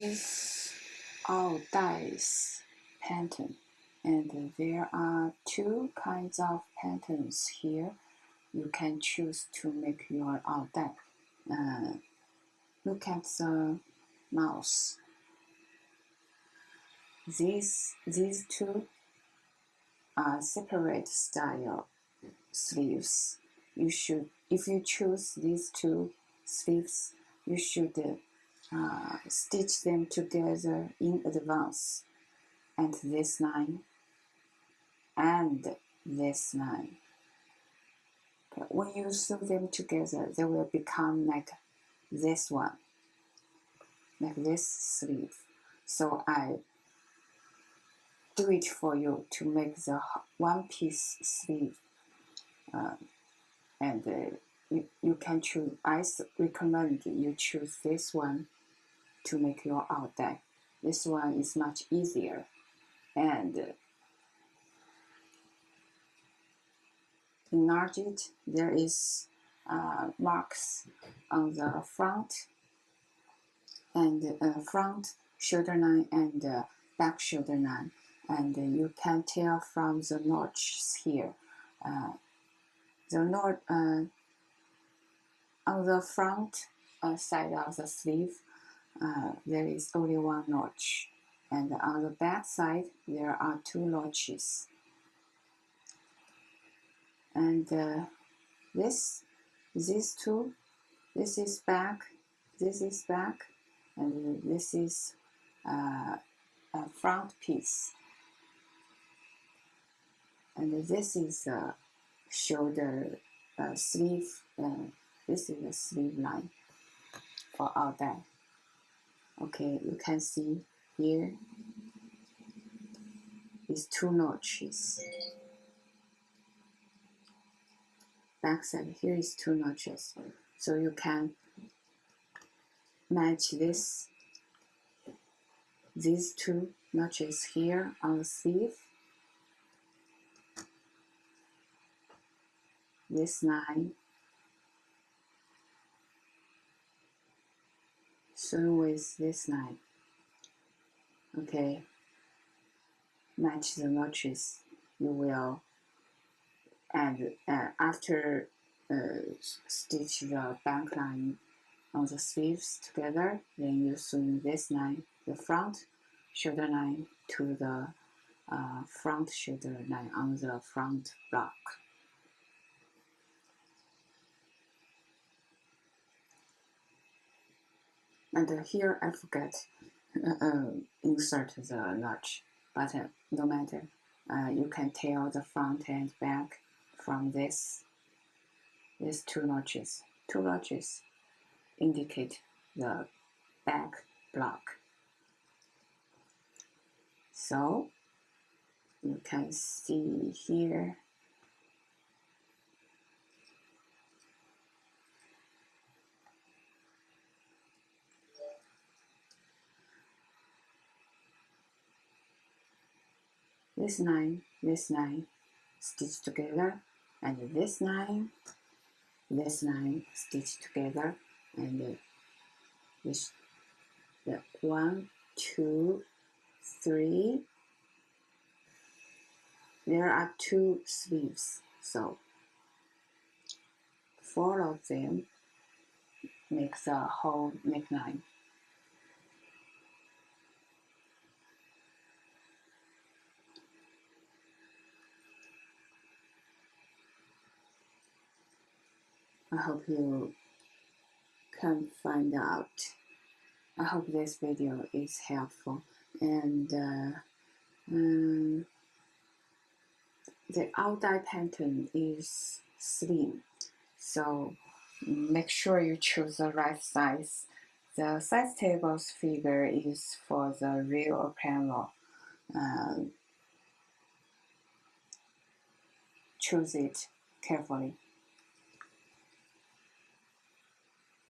Is AoDai's pattern, and there are two kinds of patterns here. You can choose to make your AoDai. Look at the mouse. These two are separate style sleeves. If you choose these two sleeves, you should stitch them together in advance, and this line and this line. Okay, when you sew them together, they will become like this one, like this sleeve. So I do it for you to make the one-piece sleeve, and you can choose. I recommend you choose this one to make your AoDai. This one is much easier, and enlarge it. There is marks on the front and front shoulder line and back shoulder line, and you can tell from the notches here. The knot on the front side of the sleeve, there is only one notch, and on the back side there are two notches. And these two, this is back, and this is a front piece, and this is a shoulder sleeve. This is a sleeve line for AoDai. Okay, you can see here is two notches. Back side here is two notches, so you can match these two notches here on the sleeve. This line sewn with this line. Okay, match the notches. You will, and after stitch the back line on the sleeves together, then you sew this line, the front shoulder line, to the front shoulder line on the front block. And here I forget insert the notch, but no matter. You can tell the front and back from these two notches. Two notches indicate the back block. So you can see here this line stitched together, and this line stitched together, and this the 1, 2, 3. There are two sleeves, so 4 of them make the whole neckline. I hope you can find out. I hope this video is helpful, and the AoDai pattern is slim, so make sure you choose the right size. The size table's figure is for the real panel. Choose it carefully.